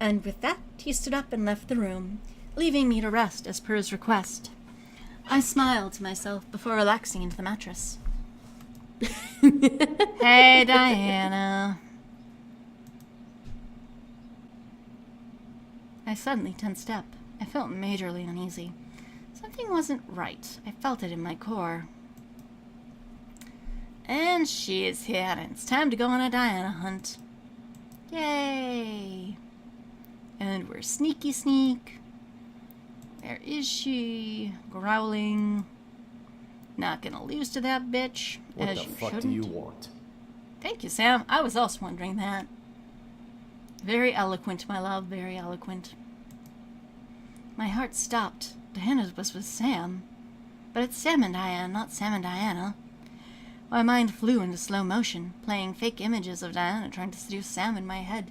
And with that, he stood up and left the room, leaving me to rest as per his request. I smiled to myself before relaxing into the mattress. Hey, Diana. I suddenly tensed up. I felt majorly uneasy. Something wasn't right. I felt it in my core. And she is here, and it's time to go on a Diana hunt. Yay! And we're sneaky sneak. Where is she? Growling. Not gonna lose to that bitch, What as the you fuck shouldn't. do you want? Thank you, Sam. I was also wondering that. Very eloquent, my love, very eloquent. My heart stopped. Diana was with Sam. But it's Sam and Diana, not Sam and Diana. My mind flew into slow motion, playing fake images of Diana trying to seduce Sam in my head,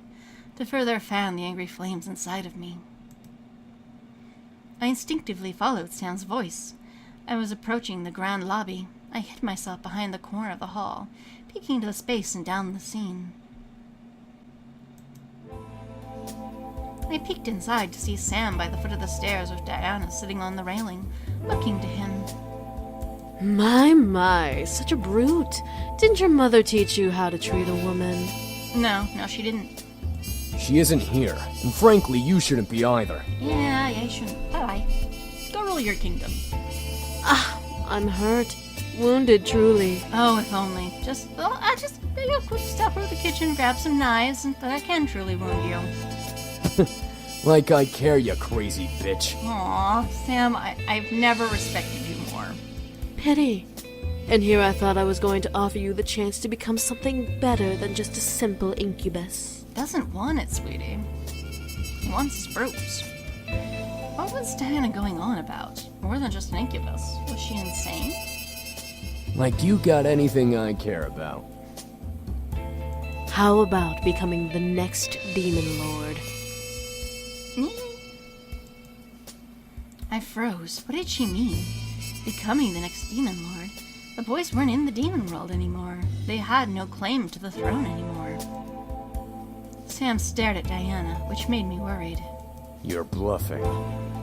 to further fan the angry flames inside of me. I instinctively followed Sam's voice. I was approaching the grand lobby. I hid myself behind the corner of the hall, peeking into the space and down the scene. I peeked inside to see Sam by the foot of the stairs with Diana sitting on the railing, looking to him. My, such a brute. Didn't your mother teach you how to treat a woman? No, she didn't. She isn't here, and frankly, you shouldn't be either. Yeah, you shouldn't. Bye-bye. Go rule your kingdom. I'm hurt. Wounded, truly. Oh, if only. I just take a quick step out of the kitchen, grab some knives, and then I can truly wound you. Like I care, you crazy bitch. Aw, Sam, I've never respected you more. Pity. And here I thought I was going to offer you the chance to become something better than just a simple incubus. Doesn't want it, sweetie. He wants his brutes. What was Diana going on about? More than just an incubus. Was she insane? Like you got anything I care about. How about becoming the next demon lord? I froze. What did she mean? Becoming the next demon lord? The boys weren't in the demon world anymore. They had no claim to the throne anymore. Sam stared at Diana, which made me worried. You're bluffing.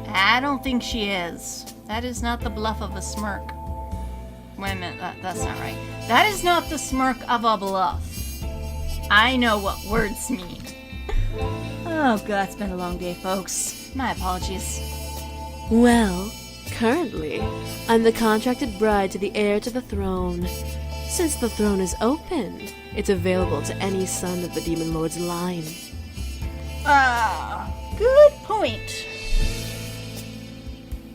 I don't think she is. That is not the bluff of a smirk. Wait a minute, that's not right. That is not the smirk of a bluff. I know what words mean. Oh god, it's been a long day, folks. My apologies. Well, currently, I'm the contracted bride to the heir to the throne. Since the throne is open, it's available to any son of the Demon Lord's line. Good point.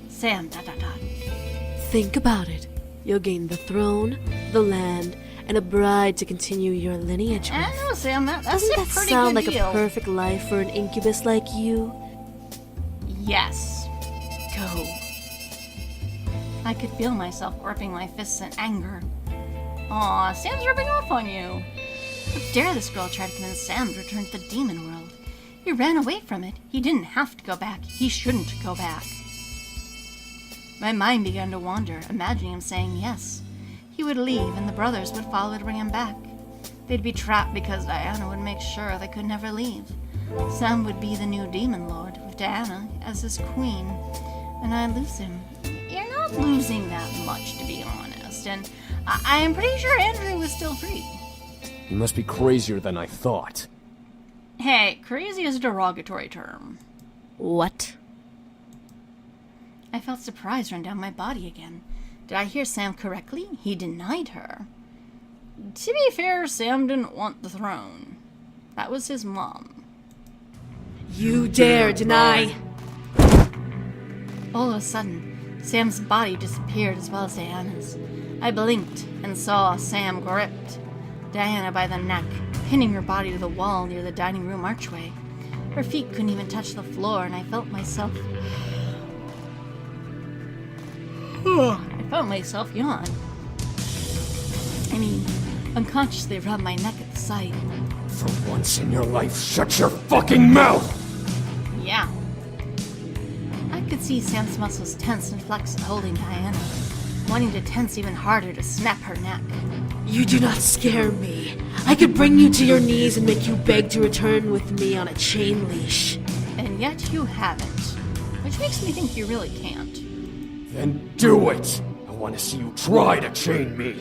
Sam, ... Think about it. You'll gain the throne, the land, and a bride to continue your lineage with. I know, Sam, that's Doesn't a that pretty sound good like deal. a perfect life for an incubus like you? Yes. Go. I could feel myself gripping my fists in anger. Aw, Sam's rubbing off on you. How dare this girl try to convince Sam to return to the demon world? He ran away from it. He didn't have to go back. He shouldn't go back. My mind began to wander, imagining him saying yes. He would leave, and the brothers would follow to bring him back. They'd be trapped because Diana would make sure they could never leave. Sam would be the new demon lord, with Diana as his queen, and I'd lose him. You're not losing that much, to be honest, and I am pretty sure Andrew was still free. You must be crazier than I thought. Hey, crazy is a derogatory term. What? I felt surprise run down my body again. Did I hear Sam correctly? He denied her. To be fair, Sam didn't want the throne. That was his mom. You dare deny! All of a sudden, Sam's body disappeared as well as Diana's. I blinked and saw Sam gripped Diana by the neck, pinning her body to the wall near the dining room archway. Her feet couldn't even touch the floor, and I felt myself yawn. I mean, unconsciously rub my neck at the sight. For once in your life, shut your fucking mouth! Yeah. I could see Sam's muscles tense and flex holding Diana. wanting to tense even harder to snap her neck. You do not scare me. I could bring you to your knees and make you beg to return with me on a chain leash. And yet you haven't. Which makes me think you really can't. Then do it! I want to see you try to chain me!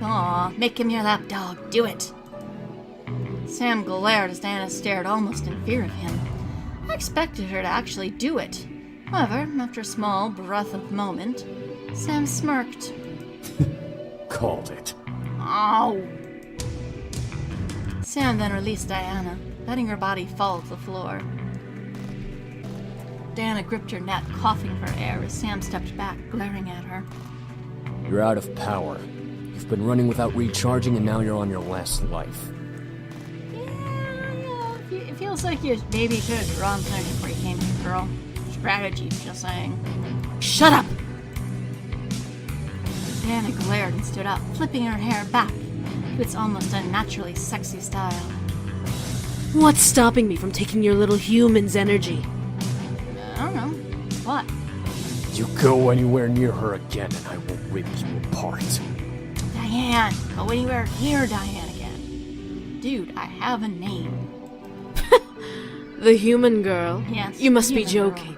Aw, make him your lapdog. Do it. Sam glared as Diana stared almost in fear of him. I expected her to actually do it. However, after a small breath of moment, Sam smirked. Called it. Ow! Sam then released Diana, letting her body fall to the floor. Diana gripped her neck, coughing for air as Sam stepped back, glaring at her. You're out of power. You've been running without recharging and now you're on your last life. Yeah, it feels like you maybe could have drawn something before you came here, girl. Strategy, just saying. Shut up! Diana glared and stood up, flipping her hair back to its almost unnaturally sexy style. What's stopping me from taking your little human's energy? I don't know. What? You go anywhere near her again and I will rip you apart. Diane! Go anywhere near Diane again. Dude, I have a name. The human girl? Yes, You must be human girl. joking.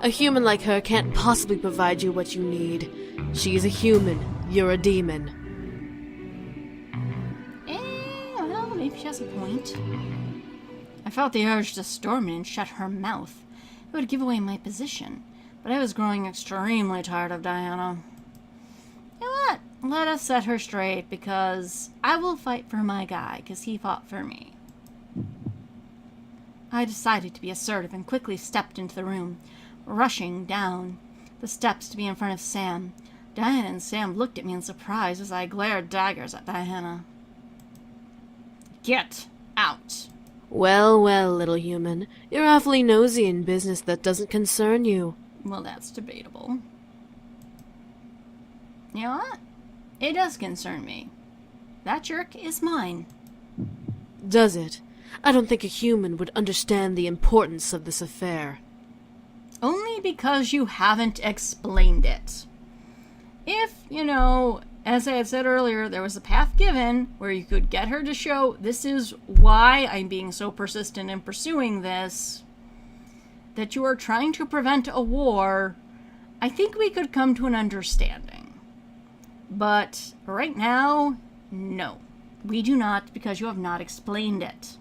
A human like her can't possibly provide you what you need. She's a human. You're a demon. Well, maybe she has a point. I felt the urge to storm in and shut her mouth. It would give away my position, but I was growing extremely tired of Diana. You know what? Let us set her straight, because I will fight for my guy, because he fought for me. I decided to be assertive and quickly stepped into the room, rushing down the steps to be in front of Sam. Diana and Sam looked at me in surprise as I glared daggers at Diana. Get out! Well, well, little human. You're awfully nosy in business that doesn't concern you. Well, that's debatable. You know what? It does concern me. That jerk is mine. Does it? I don't think a human would understand the importance of this affair. Only because you haven't explained it. If, as I had said earlier, there was a path given where you could get her to show this is why I'm being so persistent in pursuing this, that you are trying to prevent a war, I think we could come to an understanding. But right now, no. We do not, because you have not explained it.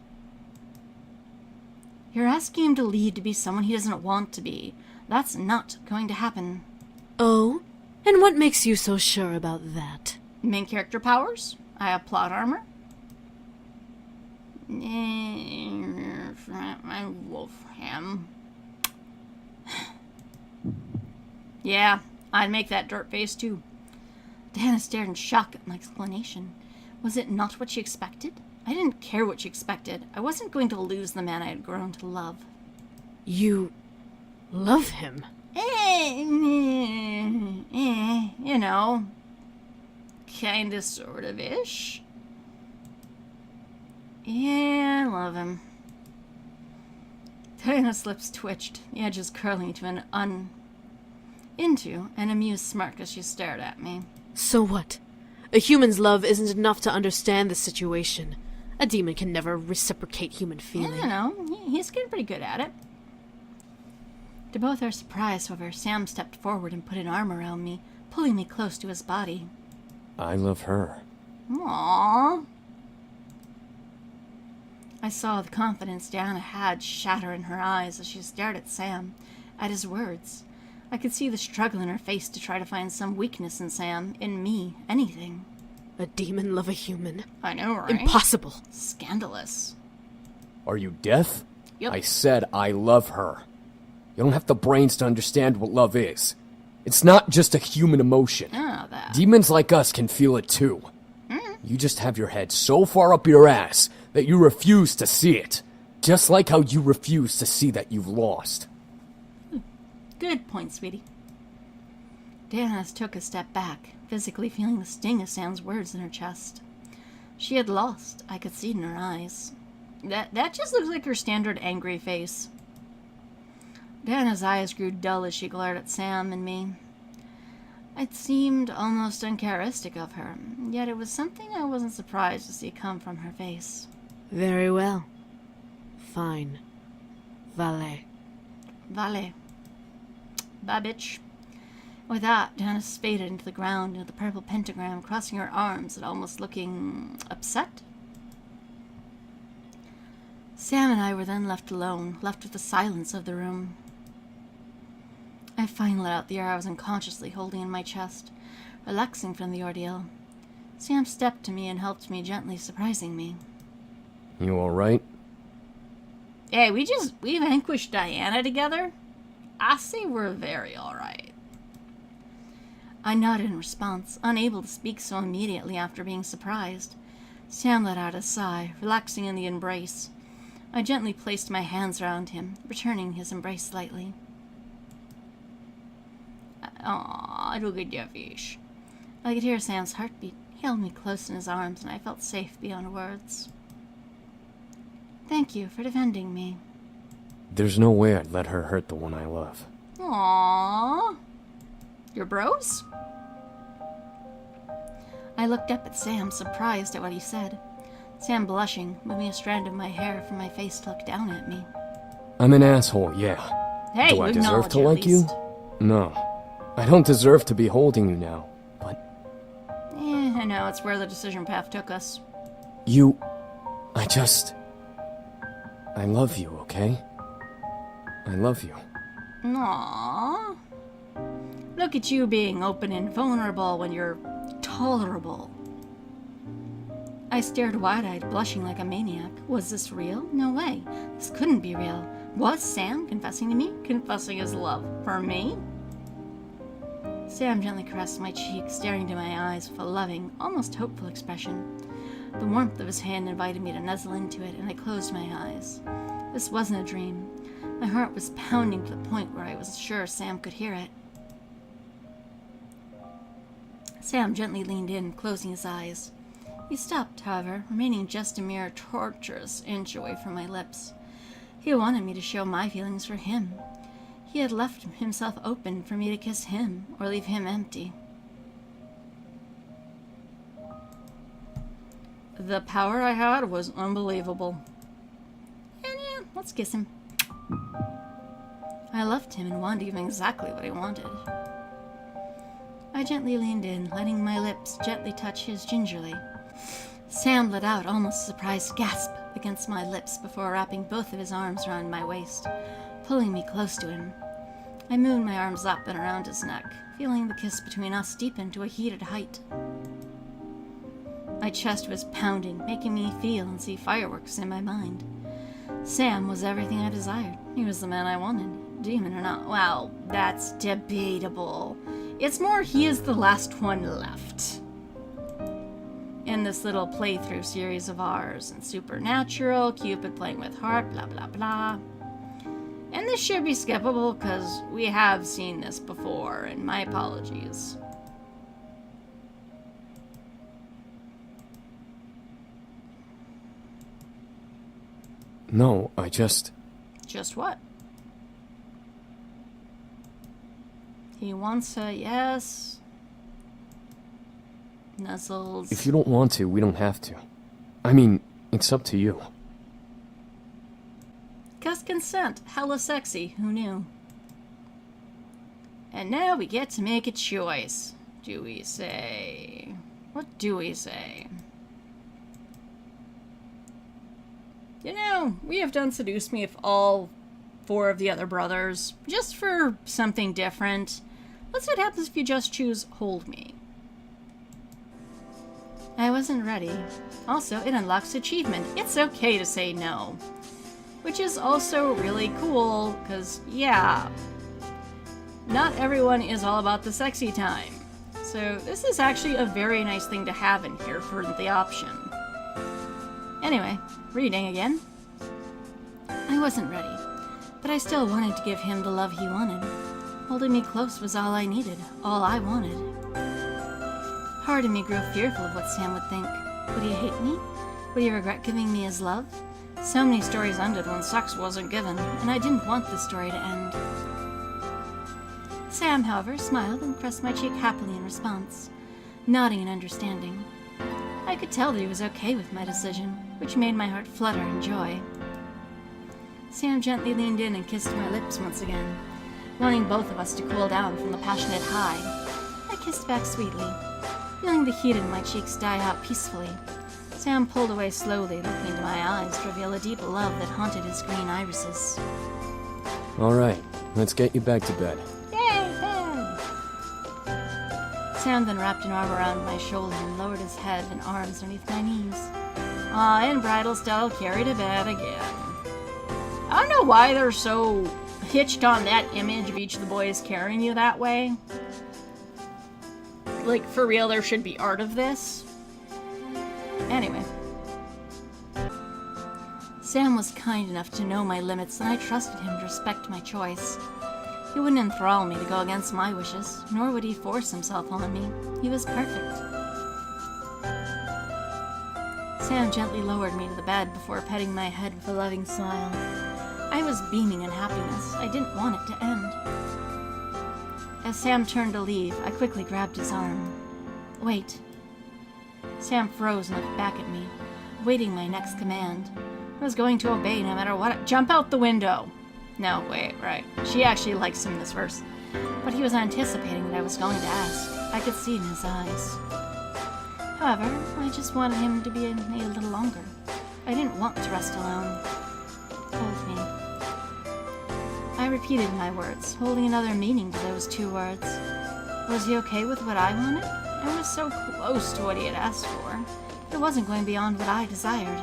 You're asking him to lead to be someone he doesn't want to be. That's not going to happen. Oh? And what makes you so sure about that? Main character powers? I have plot armor. I love him. Yeah, I'd make that dirt face too. Diana stared in shock at my explanation. Was it not what she expected? I didn't care what she expected. I wasn't going to lose the man I had grown to love. You love him? Kinda, sort of-ish. Yeah, I love him. Diana's lips twitched, the edges curling to into an amused smirk as she stared at me. So what? A human's love isn't enough to understand the situation. A demon can never reciprocate human feeling. I don't know. He's getting pretty good at it. To both our surprise, however, Sam stepped forward and put an arm around me, pulling me close to his body. I love her. Aww. I saw the confidence Diana had shatter in her eyes as she stared at Sam, at his words. I could see the struggle in her face to try to find some weakness in Sam, in me, anything. A demon love a human? I know, right? Impossible. Scandalous. Are you deaf? Yep. I said I love her. You don't have the brains to understand what love is. It's not just a human emotion. Oh, that. Demons like us can feel it too. You just have your head so far up your ass that you refuse to see it. Just like how you refuse to see that you've lost. Good point, sweetie. Diana took a step back, physically feeling the sting of Sam's words in her chest. She had lost. I could see it in her eyes. That just looks like her standard angry face. Diana's eyes grew dull as she glared at Sam and me. It seemed almost uncharacteristic of her, yet it was something I wasn't surprised to see come from her face. Very well. Fine. Valet. Vale. Babich. With that, Janice spaded into the ground with the purple pentagram crossing her arms and almost looking upset. Sam and I were then left alone, left with the silence of the room. I finally let out the air I was unconsciously holding in my chest, relaxing from the ordeal. Sam stepped to me and helped me gently, surprising me. You alright? Hey, we vanquished Diana together? I say we're very alright. I nodded in response, unable to speak so immediately after being surprised. Sam let out a sigh, relaxing in the embrace. I gently placed my hands around him, returning his embrace slightly. Aw, look at your fish. I could hear Sam's heartbeat. He held me close in his arms, and I felt safe beyond words. Thank you for defending me. There's no way I'd let her hurt the one I love. Aww. Your bros? I looked up at Sam, surprised at what he said. Sam blushing, moving a strand of my hair from my face to look down at me. I'm an asshole, yeah. Hey, Do I deserve to like you? No. I don't deserve to be holding you now, but... I know, it's where the decision path took us. I love you, okay? I love you. Aww. Look at you being open and vulnerable when you're tolerable. I stared wide-eyed, blushing like a maniac. Was this real? No way. This couldn't be real. Was Sam confessing to me? Confessing his love for me? Sam gently caressed my cheek, staring into my eyes with a loving, almost hopeful expression. The warmth of his hand invited me to nuzzle into it, and I closed my eyes. This wasn't a dream. My heart was pounding to the point where I was sure Sam could hear it. Sam gently leaned in, closing his eyes. He stopped, however, remaining just a mere torturous inch away from my lips. He wanted me to show my feelings for him. He had left himself open for me to kiss him, or leave him empty. The power I had was unbelievable. And yeah, let's kiss him. I loved him and wanted to give him exactly what he wanted. I gently leaned in, letting my lips gently touch his gingerly. Sam let out almost a surprised gasp against my lips before wrapping both of his arms around my waist, pulling me close to him. I moved my arms up and around his neck, feeling the kiss between us deepen to a heated height. My chest was pounding, making me feel and see fireworks in my mind. Sam was everything I desired. He was the man I wanted. Demon or not, well, that's debatable. It's more he is the last one left. In this little playthrough series of ours, and Supernatural, Cupid playing with heart, blah blah blah. And this should be skippable because we have seen this before, and my apologies. No, I just... Just what? He wants a yes. Nuzzles. If you don't want to, we don't have to. I mean, it's up to you. Cause consent. Hella sexy. Who knew? And now we get to make a choice. Do we say... What do we say? You know, we have done Seduce Me with all 4 of the other brothers, just for something different. Let's see what happens if you just choose Hold Me. I wasn't ready. Also, it unlocks achievement. It's okay to say no. Which is also really cool, because, yeah, not everyone is all about the sexy time. So this is actually a very nice thing to have in here for the option. Anyway, reading again. I wasn't ready, but I still wanted to give him the love he wanted. Holding me close was all I needed, all I wanted. Part of me grew fearful of what Sam would think. Would he hate me? Would he regret giving me his love? So many stories ended when sex wasn't given, and I didn't want this story to end. Sam, however, smiled and pressed my cheek happily in response, nodding in understanding. I could tell that he was okay with my decision, which made my heart flutter in joy. Sam gently leaned in and kissed my lips once again, wanting both of us to cool down from the passionate high. I kissed back sweetly, feeling the heat in my cheeks die out peacefully. Sam pulled away slowly, looking into my eyes to reveal a deep love that haunted his green irises. Alright, let's get you back to bed. Yay, bed! Sam then wrapped an arm around my shoulder and lowered his head and arms underneath my knees. In bridal style, carry to bed again. I don't know why they're so hitched on that image of each of the boys carrying you that way. Like, for real, there should be art of this. Anyway. Sam was kind enough to know my limits, and I trusted him to respect my choice. He wouldn't enthrall me to go against my wishes, nor would he force himself on me. He was perfect. Sam gently lowered me to the bed before petting my head with a loving smile. I was beaming in happiness. I didn't want it to end. As Sam turned to leave, I quickly grabbed his arm. Wait. Sam froze and looked back at me, waiting my next command. I was going to obey no matter what. Jump out the window! No, wait, right. She actually likes him in this verse. But he was anticipating that I was going to ask. I could see in his eyes. However, I just wanted him to be in me a little longer. I didn't want to rest alone. Hold me. I repeated my words, holding another meaning to those two words. Was he okay with what I wanted? I was so close to what he had asked for. It wasn't going beyond what I desired.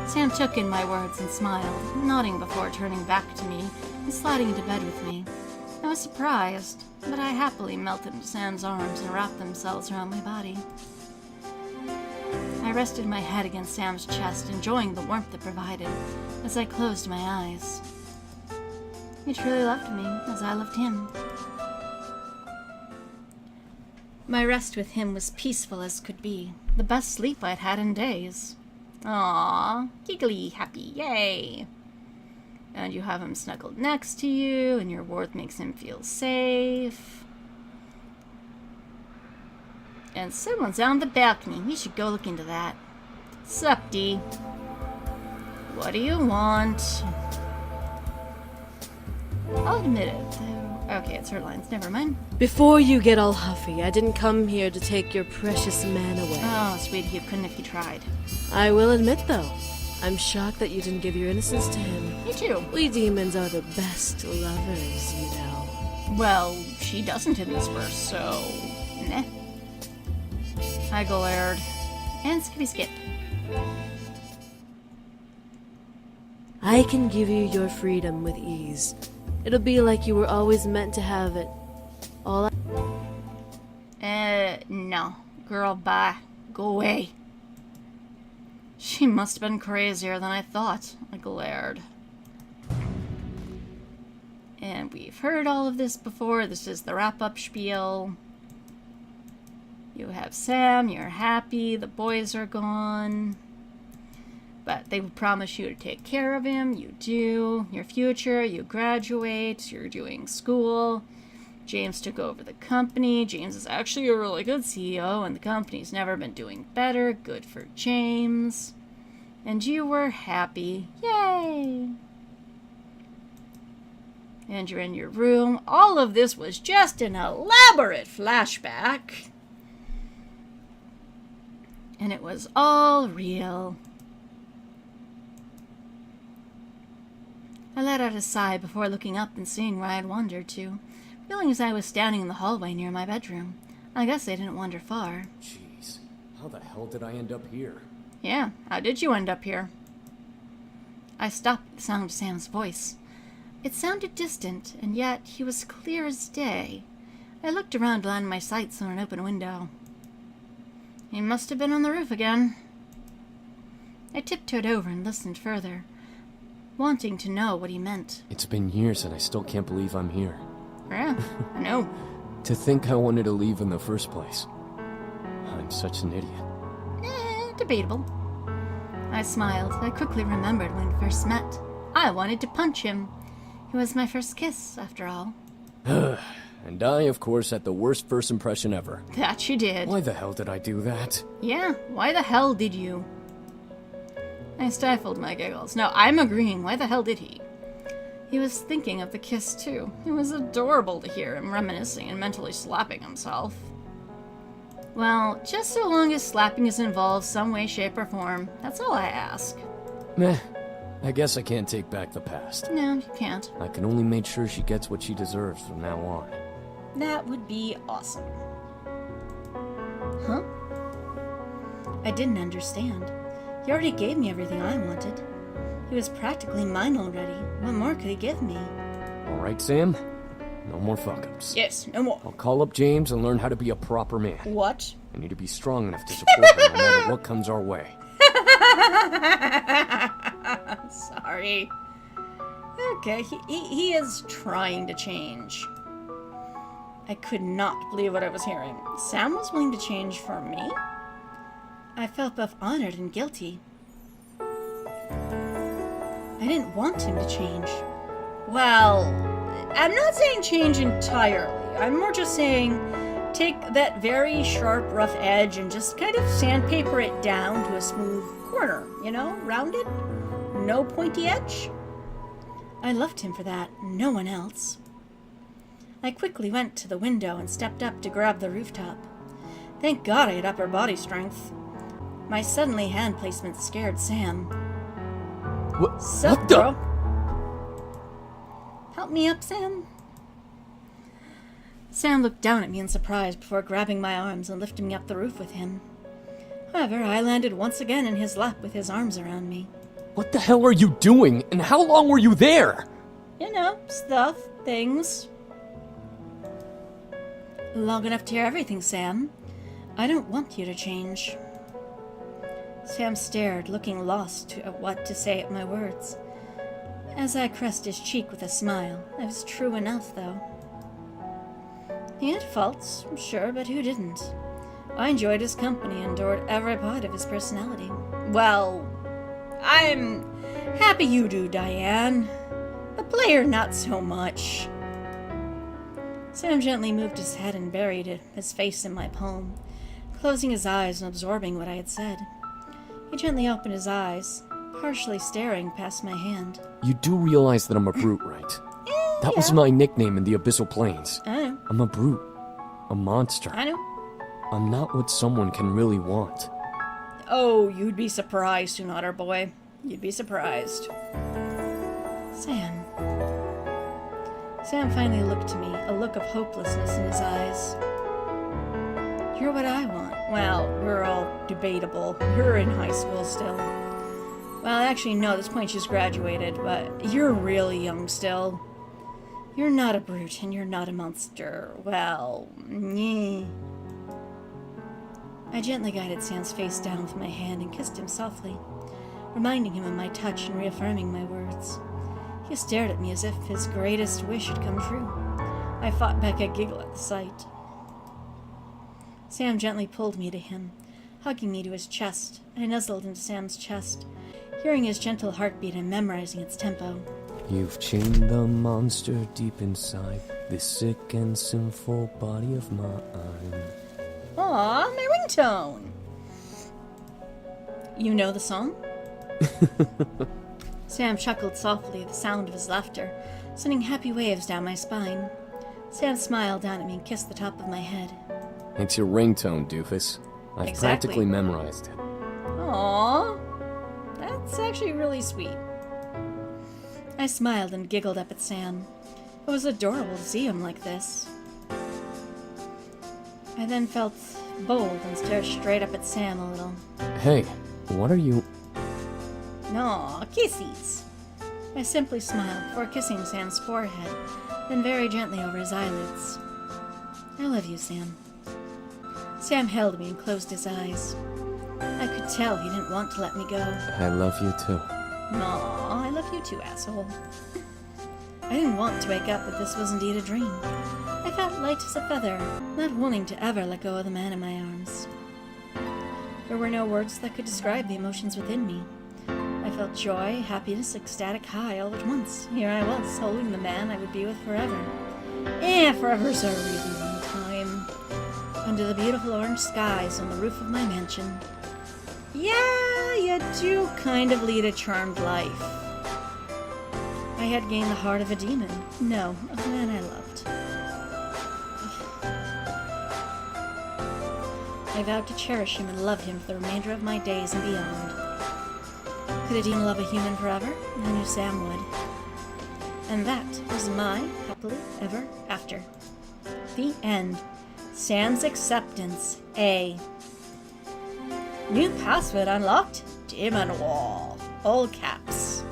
Sam took in my words and smiled, nodding before turning back to me and sliding into bed with me. I was surprised, but I happily melted into Sam's arms and wrapped themselves around my body. I rested my head against Sam's chest, enjoying the warmth it provided as I closed my eyes. He truly loved me as I loved him. My rest with him was peaceful as could be, the best sleep I'd had in days. Aww, giggly happy, yay! And you have him snuggled next to you, and your warmth makes him feel safe. And someone's on the balcony. We should go look into that. Sup, D? What do you want? I'll admit it, though. Okay, it's her lines. Never mind. Before you get all huffy, I didn't come here to take your precious man away. Oh, sweetie, you couldn't if you tried. I will admit, though, I'm shocked that you didn't give your innocence to him. Me too. We demons are the best lovers, you know. Well, she doesn't in this verse, so... Meh. I glared. And skippy skip. I can give you your freedom with ease. It'll be like you were always meant to have it. No. Girl, bye. Go away. She must have been crazier than I thought. I glared. And we've heard all of this before. This is the wrap-up spiel. You have Sam, you're happy, the boys are gone. But they promise you to take care of him, you do. Your future, you graduate, you're doing school. James took over the company. James is actually a really good CEO, and the company's never been doing better. Good for James. And you were happy. Yay! And you're in your room. All of this was just an elaborate flashback. And it was all real. I let out a sigh before looking up and seeing where I had wandered to, feeling as I was standing in the hallway near my bedroom. I guess I didn't wander far. Jeez, how the hell did I end up here? Yeah, how did you end up here? I stopped at the sound of Sam's voice. It sounded distant, and yet he was clear as day. I looked around to land my sights on an open window. He must have been on the roof again. I tiptoed over and listened further, wanting to know what he meant. It's been years and I still can't believe I'm here. Yeah, I know. To think I wanted to leave in the first place. I'm such an idiot. Debatable. I smiled. I quickly remembered when we first met. I wanted to punch him. It was my first kiss, after all. And I, of course, had the worst first impression ever. That you did. Why the hell did I do that? Yeah, why the hell did you? I stifled my giggles. No, I'm agreeing. Why the hell did he? He was thinking of the kiss, too. It was adorable to hear him reminiscing and mentally slapping himself. Well, just so long as slapping is involved some way, shape, or form, that's all I ask. Meh. I guess I can't take back the past. No, you can't. I can only make sure she gets what she deserves from now on. That would be awesome. Huh? I didn't understand. He already gave me everything I wanted. He was practically mine already. What more could he give me? Alright, Sam? No more fuck-ups. Yes, no more. I'll call up James and learn how to be a proper man. What? I need to be strong enough to support him no matter what comes our way. Sorry. Okay, he is trying to change. I could not believe what I was hearing. Sam was willing to change for me? I felt both honored and guilty. I didn't want him to change. Well, I'm not saying change entirely. I'm more just saying take that very sharp, rough edge and just kind of sandpaper it down to a smooth corner, you know, rounded. No pointy edge. I loved him for that, no one else. I quickly went to the window and stepped up to grab the rooftop. Thank God I had upper body strength. My suddenly hand placement scared Sam. What the? Bro? Help me up, Sam? Sam looked down at me in surprise before grabbing my arms and lifting me up the roof with him. However, I landed once again in his lap with his arms around me. What the hell are you doing? And how long were you there? You know, stuff, things. Long enough to hear everything, Sam. I don't want you to change. Sam stared, looking lost at what to say at my words. As I caressed his cheek with a smile, it was true enough, though. He had faults, sure, but who didn't? I enjoyed his company and adored every part of his personality. Well, I'm happy you do, Diane. The player, not so much. Sam gently moved his head and buried his face in my palm, closing his eyes and absorbing what I had said. He gently opened his eyes, partially staring past my hand. You do realize that I'm a brute, right? That was my nickname in the Abyssal Plains. I know. I'm a brute. A monster. I know. I'm not what someone can really want. Oh, you'd be surprised, Hunter boy. You'd be surprised. Sam. Sam finally looked to me, a look of hopelessness in his eyes. You're what I want. Well, we're all debatable. You're in high school still. Well, actually, no, at this point she's graduated, but you're really young still. You're not a brute, and you're not a monster. Well, nyeh. I gently guided Sam's face down with my hand and kissed him softly, reminding him of my touch and reaffirming my words. He stared at me as if his greatest wish had come true. I fought back a giggle at the sight. Sam gently pulled me to him, hugging me to his chest. I nuzzled into Sam's chest, hearing his gentle heartbeat and memorizing its tempo. You've chained the monster deep inside this sick and sinful body of mine. Aw, my ringtone! You know the song? Sam chuckled softly at the sound of his laughter, sending happy waves down my spine. Sam smiled down at me and kissed the top of my head. It's your ringtone, doofus. I've Exactly. practically memorized it. Aw, that's actually really sweet. I smiled and giggled up at Sam. It was adorable to see him like this. I then felt bold and stared straight up at Sam a little. Hey, what are you... Aw, kissies. I simply smiled before kissing Sam's forehead, then very gently over his eyelids. I love you, Sam. Sam held me and closed his eyes. I could tell he didn't want to let me go. I love you too. Aw, I love you too, asshole. I didn't want to wake up that this was indeed a dream. I felt light as a feather, not wanting to ever let go of the man in my arms. There were no words that could describe the emotions within me. I felt joy, happiness, ecstatic high all at once. Here I was, holding the man I would be with forever. Forever so really long time. Under the beautiful orange skies on the roof of my mansion. Yeah, you do kind of lead a charmed life. I had gained the heart of a demon. No, of a man I loved. I vowed to cherish him and love him for the remainder of my days and beyond. Could a demon love a human forever? I knew Sam would. And that was my happily ever after. The end. Sam's acceptance. A. New password unlocked. Demon Wall. All caps.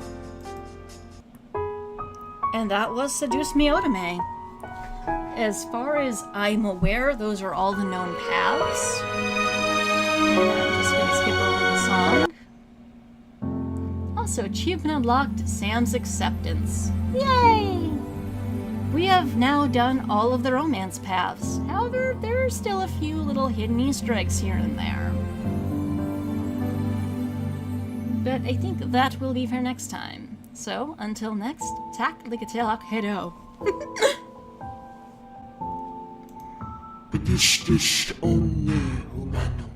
And that was Seduce Me Otome. As far as I'm aware, those are all the known paths. I'm just gonna skip over the song. Also, achievement unlocked, Sam's acceptance. Yay! We have now done all of the romance paths. However, there are still a few little hidden Easter eggs here and there. But I think that will be for next time. So, until next, tak ligatilak hedo. Seduce me humano.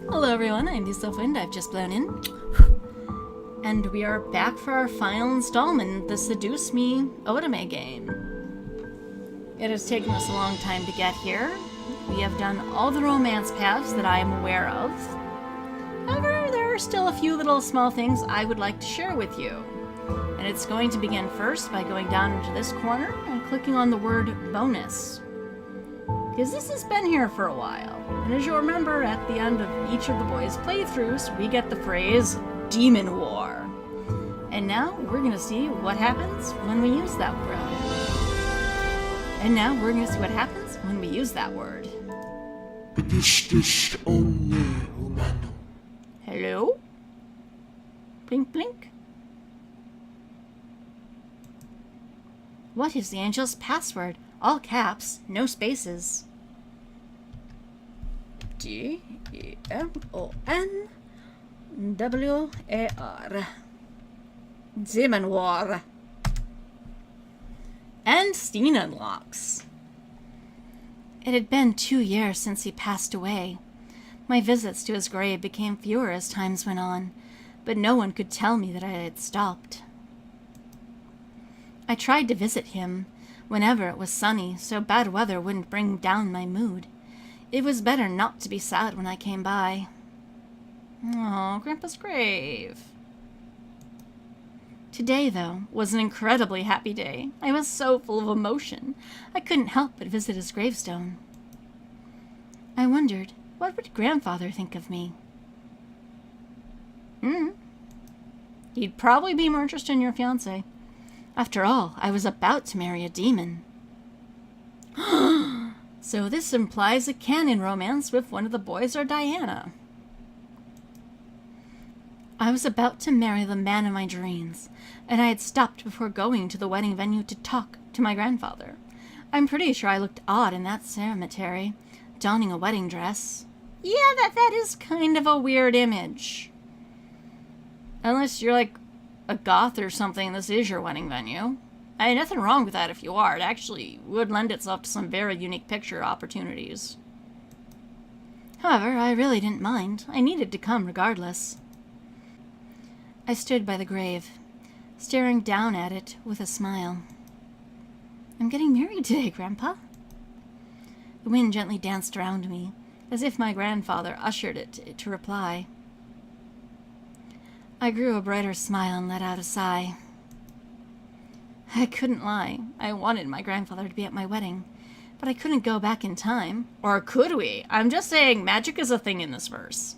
Hello everyone, I'm the Wind. I've just blown in. And we are back for our final installment, the Seduce Me Otome game. It has taken us a long time to get here. We have done all the romance paths that I am aware of. However, there are still a few little small things I would like to share with you. And it's going to begin first by going down into this corner and clicking on the word bonus. Because this has been here for a while. And as you'll remember, at the end of each of the boys' playthroughs, we get the phrase, Demon War. And now, we're gonna see what happens when we use that word. And now, we're gonna see what happens when we use that word. Seduce me humano. Hello? Blink, blink. What is the angel's password? All caps, no spaces. D-E-M-O-N-W-A-R. Demon War. And Steen unlocks. It had been 2 years since he passed away. My visits to his grave became fewer as times went on, but no one could tell me that I had stopped. I tried to visit him whenever it was sunny, so bad weather wouldn't bring down my mood. It was better not to be sad when I came by. Oh, Grandpa's grave. Today, though, was an incredibly happy day. I was so full of emotion, I couldn't help but visit his gravestone. I wondered, what would Grandfather think of me? He'd probably be more interested in your fiancé. After all, I was about to marry a demon. So this implies a canon romance with one of the boys or Diana. I was about to marry the man of my dreams, and I had stopped before going to the wedding venue to talk to my grandfather. I'm pretty sure I looked odd in that cemetery, donning a wedding dress. Yeah, that is kind of a weird image. Unless you're like a goth or something, this is your wedding venue. I had nothing wrong with that if you are. It actually would lend itself to some very unique picture opportunities. However, I really didn't mind. I needed to come regardless. I stood by the grave, staring down at it with a smile. I'm getting married today, Grandpa. The wind gently danced around me, as if my grandfather ushered it to reply. I grew a brighter smile and let out a sigh. I couldn't lie. I wanted my grandfather to be at my wedding, but I couldn't go back in time. Or could we? I'm just saying magic is a thing in this verse.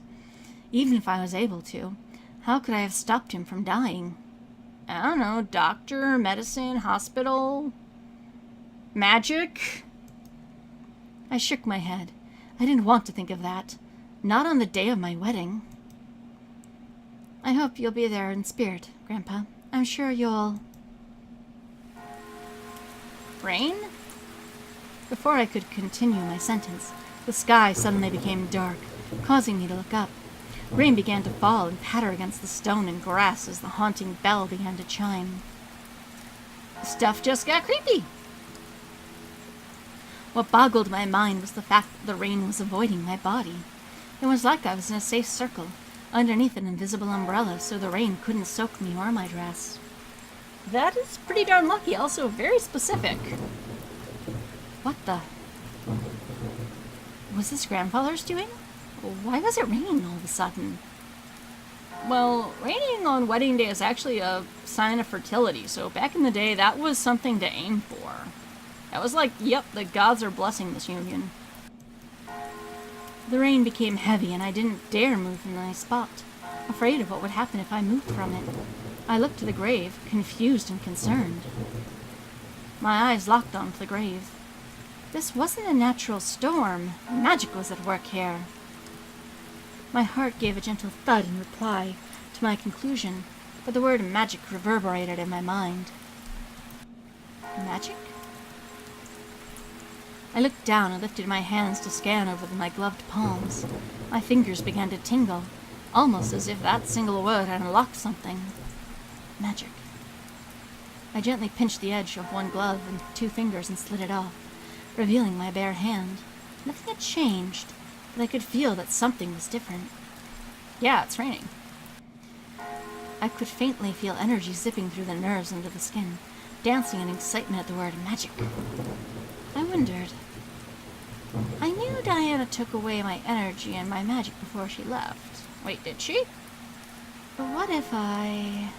Even if I was able to, how could I have stopped him from dying? I don't know, doctor, medicine, hospital, magic? I shook my head. I didn't want to think of that. Not on the day of my wedding. I hope you'll be there in spirit, Grandpa. I'm sure you'll... Rain? Before I could continue my sentence, the sky suddenly became dark, causing me to look up. Rain began to fall and patter against the stone and grass as the haunting bell began to chime. Stuff just got creepy. What boggled my mind was the fact that the rain was avoiding my body. It was like I was in a safe circle, underneath an invisible umbrella, so the rain couldn't soak me or my dress. That is pretty darn lucky, also very specific. What the? Was this grandfather's doing? Why was it raining all of a sudden? Well, raining on wedding day is actually a sign of fertility, so back in the day, that was something to aim for. That was like, yep, the gods are blessing this union. The rain became heavy, and I didn't dare move from my spot, afraid of what would happen if I moved from it. I looked to the grave, confused and concerned. My eyes locked onto the grave. This wasn't a natural storm. Magic was at work here. My heart gave a gentle thud in reply to my conclusion, but the word magic reverberated in my mind. Magic? I looked down and lifted my hands to scan over my gloved palms. My fingers began to tingle, almost as if that single word had unlocked something. Magic. I gently pinched the edge of one glove and 2 fingers and slid it off, revealing my bare hand. Nothing had changed, but I could feel that something was different. Yeah, it's raining. I could faintly feel energy zipping through the nerves under the skin, dancing in excitement at the word magic. I wondered. I knew Diana took away my energy and my magic before she left. Wait, did she? But what if I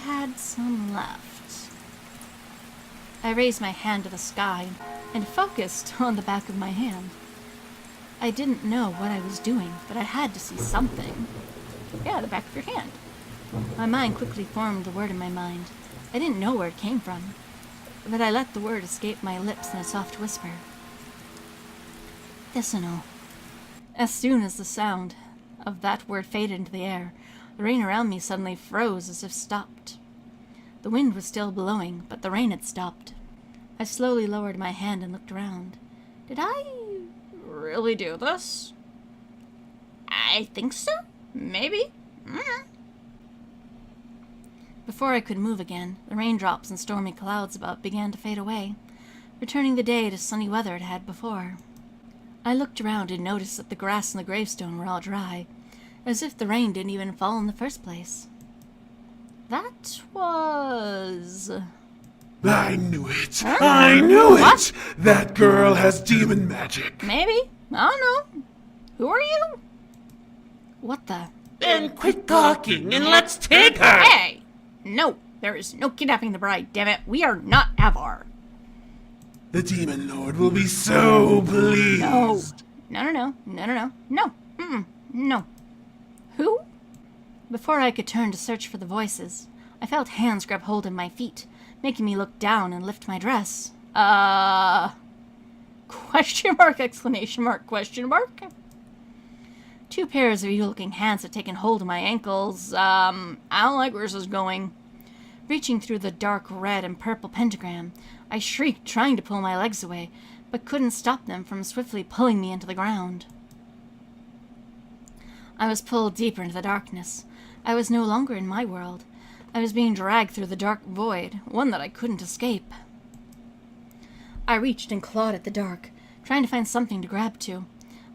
had some left? I raised my hand to the sky and focused on the back of my hand. I didn't know what I was doing, but I had to see something. Yeah, the back of your hand. My mind quickly formed the word in my mind. I didn't know where it came from, but I let the word escape my lips in a soft whisper. Medicinal. As soon as the sound of that word faded into the air, the rain around me suddenly froze as if stopped. The wind was still blowing, but the rain had stopped. I slowly lowered my hand and looked around. Did I really do this? I think so. Maybe. Before I could move again, the raindrops and stormy clouds above began to fade away, returning the day to sunny weather it had before. I looked around and noticed that the grass and the gravestone were all dry, as if the rain didn't even fall in the first place. That was... I knew it. I knew What? it. That girl has demon magic. Maybe. I don't know. Who are you? What the... Then quit talking and let's take her. Hey! No, there is no kidnapping the bride, damn it. We are not Avar. The demon lord will be so pleased. No. No. Who? Before I could turn to search for the voices, I felt hands grab hold of my feet, making me look down and lift my dress. Question mark, exclamation mark, question mark? 2 pairs of evil-looking hands had taken hold of my ankles. I don't like where this is going. Reaching through the dark red and purple pentagram, I shrieked, trying to pull my legs away, but couldn't stop them from swiftly pulling me into the ground. I was pulled deeper into the darkness. I was no longer in my world. I was being dragged through the dark void, one that I couldn't escape. I reached and clawed at the dark, trying to find something to grab to.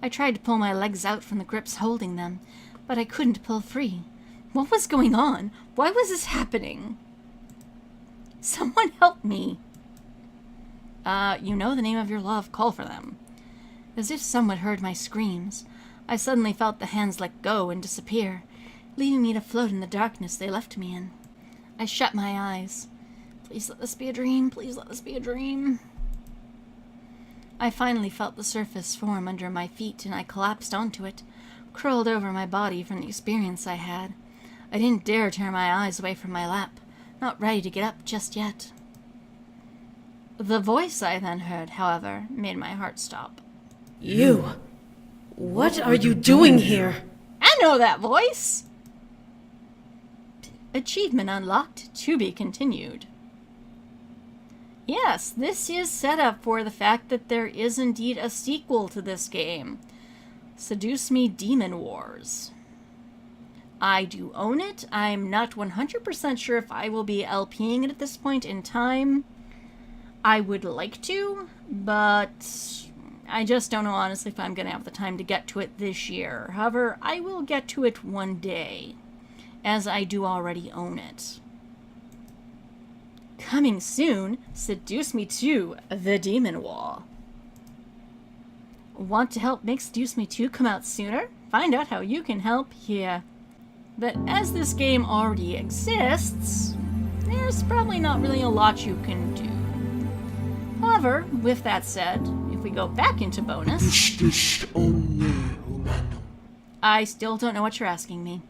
I tried to pull my legs out from the grips holding them, but I couldn't pull free. What was going on? Why was this happening? Someone help me. You know the name of your love, call for them. As if someone heard my screams, I suddenly felt the hands let go and disappear, leaving me to float in the darkness they left me in. I shut my eyes. Please let this be a dream. Please let this be a dream. I finally felt the surface form under my feet, and I collapsed onto it, curled over my body from the experience I had. I didn't dare turn my eyes away from my lap, not ready to get up just yet. The voice I then heard, however, made my heart stop. You! What are you doing here? I know that voice! Achievement unlocked, to be continued. Yes, this is set up for the fact that there is indeed a sequel to this game. Seduce Me Demon Wars. I do own it. I'm not 100% sure if I will be LPing it at this point in time. I would like to, but I just don't know honestly if I'm going to have the time to get to it this year. However, I will get to it one day, as I do already own it. Coming soon, Seduce Me 2, The Demon Wall. Want to help make Seduce Me 2 come out sooner? Find out how you can help here. But as this game already exists, there's probably not really a lot you can do. However, with that said, if we go back into bonus, I still don't know what you're asking me.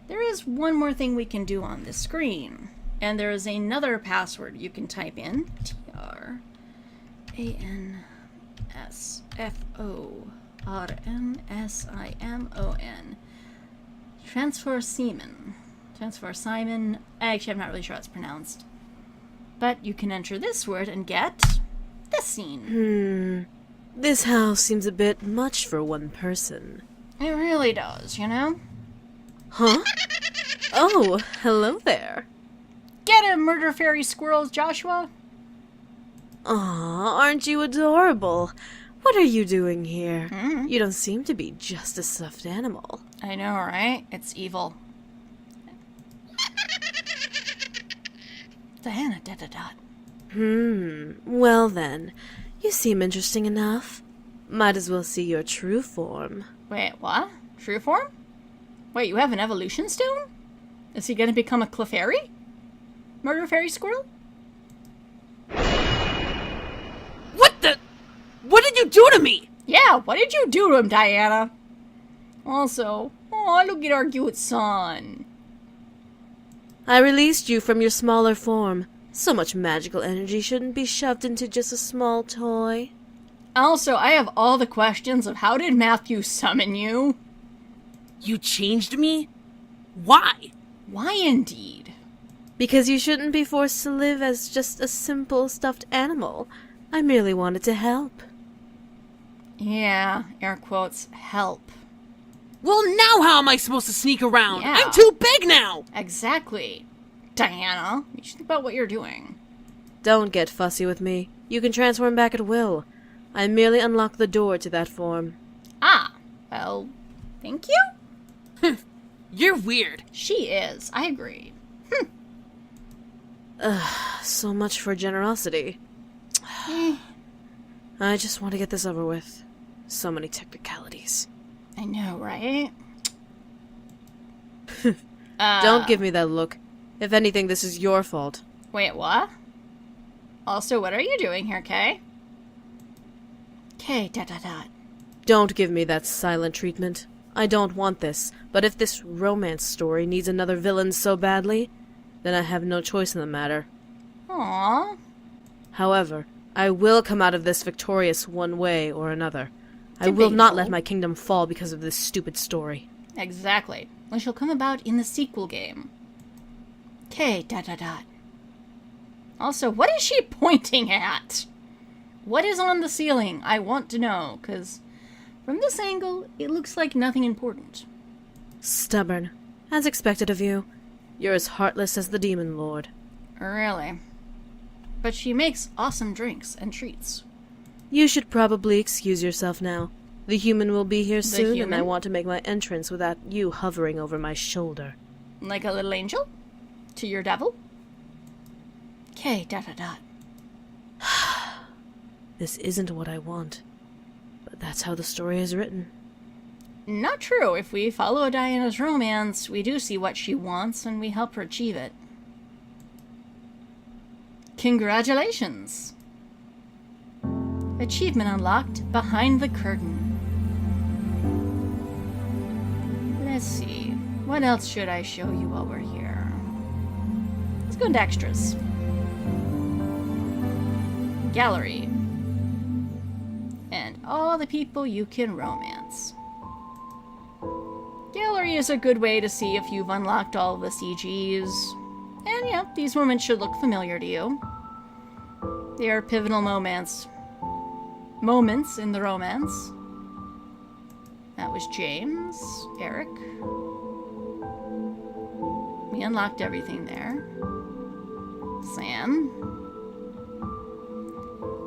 There is one more thing we can do on this screen, and there is another password you can type in, TRANSFORMSIMON. Transfer Simon. Actually, I'm not really sure how it's pronounced. But you can enter this word and get this scene. This house seems a bit much for one person. It really does, you know? Huh? Oh, hello there. Get him, murder fairy squirrels, Joshua! Aw, aren't you adorable? What are you doing here? You don't seem to be just a stuffed animal. I know, right? It's evil. Diana, da-da-da. Well then, you seem interesting enough. Might as well see your true form. Wait, what? True form? Wait, you have an evolution stone? Is he gonna become a Clefairy? Murder fairy squirrel? What the? What did you do to me? Yeah, what did you do to him, Diana? Also, oh, look at our cute son. I released you from your smaller form. So much magical energy shouldn't be shoved into just a small toy. Also, I have all the questions of how did Matthew summon you? You changed me? Why? Why indeed? Because you shouldn't be forced to live as just a simple stuffed animal. I merely wanted to help. Yeah, air quotes, help. Well, now how am I supposed to sneak around? Yeah. I'm too big now! Exactly. Diana, you should think about what you're doing. Don't get fussy with me. You can transform back at will. I merely unlocked the door to that form. Ah, well, thank you? You're weird. She is, I agree. So much for generosity. I just want to get this over with. So many technicalities. I know, right? Don't give me that look. If anything, this is your fault. Wait, what? Also, what are you doing here, Kay? Kay, da-da-da. Don't give me that silent treatment. I don't want this, but if this romance story needs another villain so badly, then I have no choice in the matter. Aww. However, I will come out of this victorious one way or another. I will Debatable. not let my kingdom fall because of this stupid story. Exactly. Which will come about in the sequel game. Kay, da-da-da. Also, what is she pointing at? What is on the ceiling? I want to know, because from this angle, it looks like nothing important. Stubborn. As expected of you. You're as heartless as the Demon Lord. Really? But she makes awesome drinks and treats. You should probably excuse yourself now. The human will be here soon, and I human? want to make my entrance without you hovering over my shoulder. Like a little angel? To your devil? Kay, da-da-da. This isn't what I want. But that's how the story is written. Not true. If we follow Diana's romance, we do see what she wants, and we help her achieve it. Congratulations! Achievement unlocked, Behind the Curtain. Let's see. What else should I show you while we're here? Let's go into extras. Gallery. And all the people you can romance. Gallery is a good way to see if you've unlocked all of the CGs. And yeah, these women should look familiar to you. They are pivotal moments. Moments in the romance. That was James, Eric. We unlocked everything there. Sam.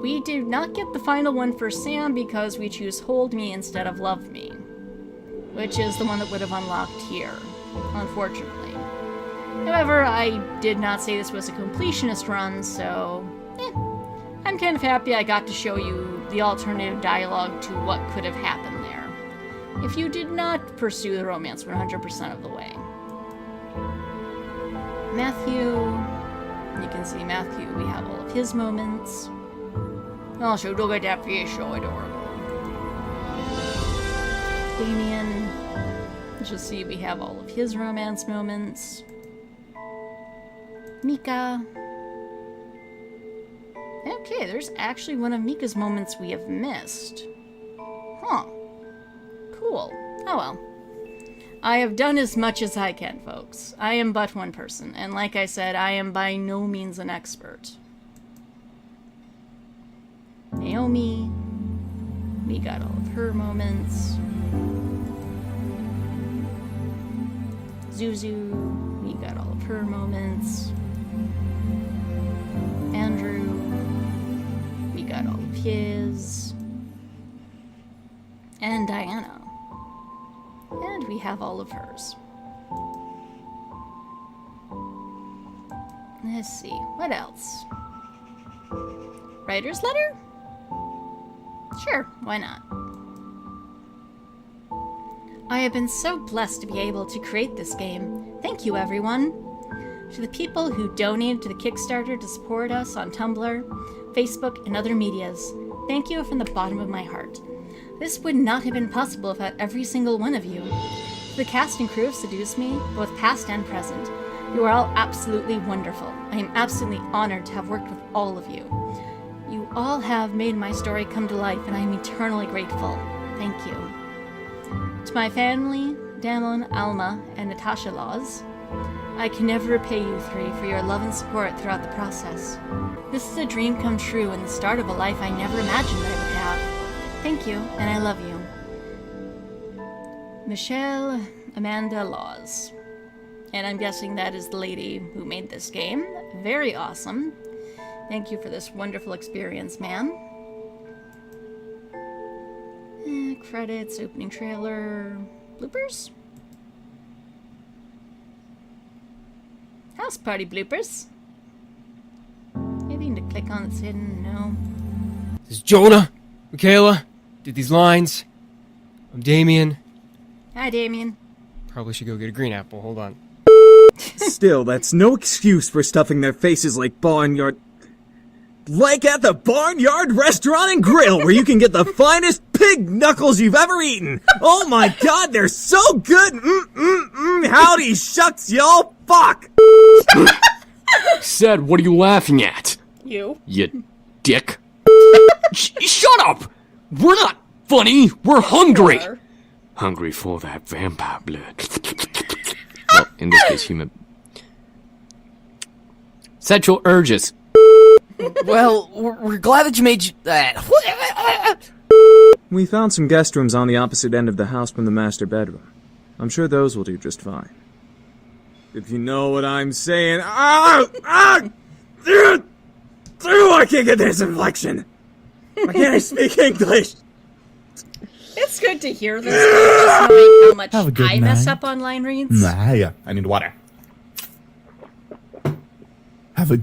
We did not get the final one for Sam because we choose Hold Me instead of Love Me, which is the one that would have unlocked here, unfortunately. However, I did not say this was a completionist run, so I'm kind of happy I got to show you the alternative dialogue to what could have happened there, if you did not pursue the romance 100% of the way. Matthew, you can see Matthew, we have all of his moments. Also, look at that fish, so adorable. Damien, let's just see, we have all of his romance moments. Mika. Okay, there's actually one of Mika's moments we have missed. Huh. Cool. Oh well. I have done as much as I can, folks. I am but one person, and like I said, I am by no means an expert. Naomi. We got all of her moments. Zuzu. We got all of her moments. Andrew. We got all of his. And Diana. And we have all of hers. Let's see, what else? Writer's letter? Sure, why not? I have been so blessed to be able to create this game. Thank you, everyone. To the people who donated to the Kickstarter to support us on Tumblr, Facebook, and other medias, thank you from the bottom of my heart. This would not have been possible without every single one of you. To the cast and crew of Seduce Me, both past and present, you are all absolutely wonderful. I am absolutely honored to have worked with all of you. You all have made my story come to life, and I am eternally grateful. Thank you. To my family, Damon, Alma, and Natasha Laws, I can never repay you three for your love and support throughout the process. This is a dream come true and the start of a life I never imagined I would have. Thank you, and I love you. Michelle Amanda Laws. And I'm guessing that is the lady who made this game. Very awesome. Thank you for this wonderful experience, ma'am. Credits, opening trailer, bloopers? House party bloopers. Anything to click on that's hidden? No. This is Jonah, Michaela, did these lines. I'm Damien. Hi, Damien. Probably should go get a green apple, hold on. Still, that's no excuse for stuffing their faces like barnyard... Like at the Barnyard Restaurant and Grill, where you can get the finest pig knuckles you've ever eaten. Oh my god, they're so good! Howdy shucks, y'all! Fuck! Said, what are you laughing at? You. You dick. Shut up! We're not funny, we're hungry! Are. Hungry for that vampire blood. Well, in this case, human. Sexual urges. Well, we're glad that you made that. We found some guest rooms on the opposite end of the house from the master bedroom. I'm sure those will do just fine. If you know what I'm saying. I can't get this inflection. Why can't I speak English? It's good to hear this, just knowing how much Have a good I mess night. up on line reads. Yeah, I need water. Have a.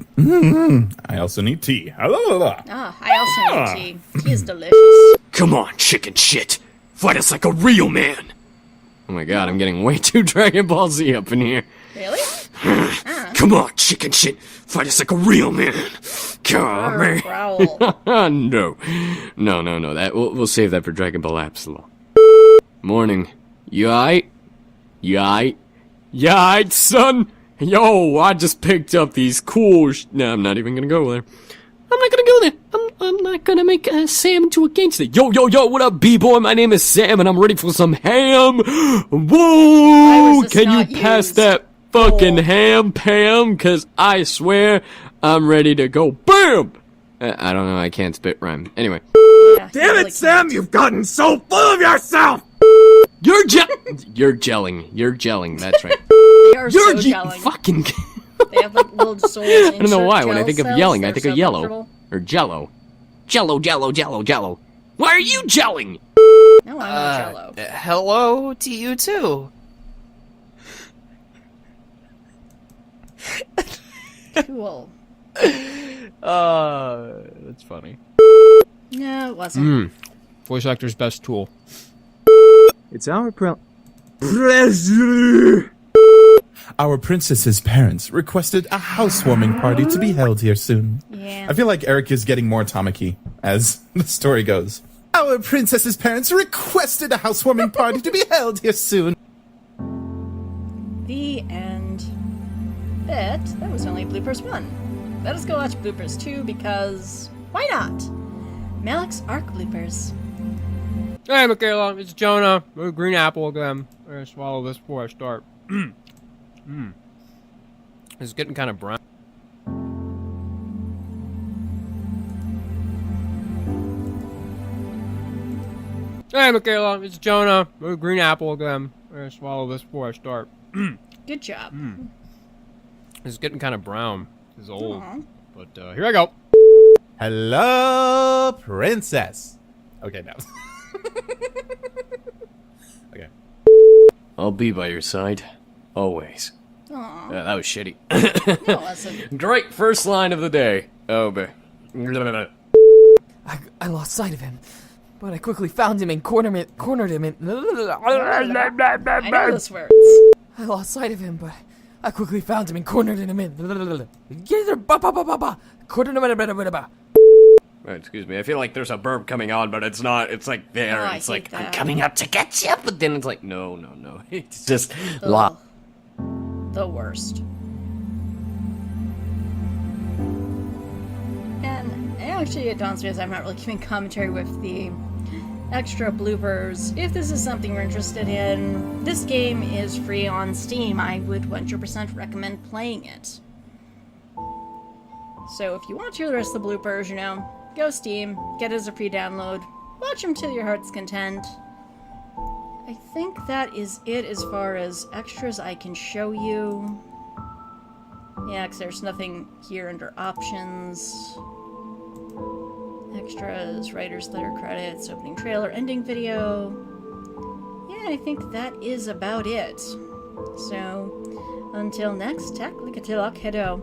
I also need tea. I also need tea. Tea is delicious. Come on, chicken shit. Fight us like a real man. Oh my god, I'm getting way too Dragon Ball Z up in here. Really? Come on, chicken shit. Fight us like a real man. Come on. Growl. No. That we'll save that for Dragon Ball Absol. Morning. You aight? You aight, son? Yo, I just picked up these cool No, I'm not even gonna go there. I'm not gonna go there. I'm not gonna make Sam into a gangster. Yo, what up, B-boy? My name is Sam, and I'm ready for some ham. Whoa! this Can you not pass used? that fucking ham, Pam? Cause I swear, I'm ready to go. BAM! I don't know, I can't spit rhyme. Anyway. Yeah, Damn really it, Sam! can't. You've gotten so full of yourself! You're gelling. You're gelling, that's right. They are so gelling. Fucking... They have like little souls. I don't know why, when I think of yelling, I think of yellow. Comfortable. Or jello. Jello. Why are you gelling? No, I'm not jello. Hello to you too. Cool. That's funny. No, it wasn't. Voice actor's best tool. It's our Our princess's parents requested a housewarming party to be held here soon. Yeah. I feel like Eric is getting more Tamaki as the story goes. Our princess's parents requested a housewarming party to be held here soon. The end. But that was only bloopers 1. Let us go watch bloopers 2 because why not? Malik's arc bloopers. Hey, Michaela, it's Jonah. Green apple again. I'm gonna swallow this before I start. It's getting kind of brown. Hey, Michaela, it's Jonah. Green apple again. I'm gonna swallow this before I start. Good job. It's getting kind of brown. It's old. Aw. But here I go. Hello, princess. Okay, now. Okay. I'll be by your side. Always. Aw. That was shitty. No, it wasn't. Great first line of the day. Oh, but... I lost sight of him, but I quickly found him and cornered him in. I know those words. I lost sight of him, but I quickly found him and cornered him in. Excuse me, I feel like there's a burp coming on, but it's not. It's like there. Oh, I It's hate like, I'm that. coming up to get you, but then it's like, no. It's just Ugh. The worst. And actually, it dawns me as I'm not really giving commentary with the extra bloopers. If this is something you're interested in, this game is free on Steam. I would 100% recommend playing it. So if you want to hear the rest of the bloopers, you know, go Steam, get it as a pre-download, watch them till your heart's content. I think that is it as far as extras I can show you. Yeah, because there's nothing here under options. Extras, writer's letter credits, opening trailer, ending video. Yeah, I think that is about it. So, until next, tak likatilak hedo.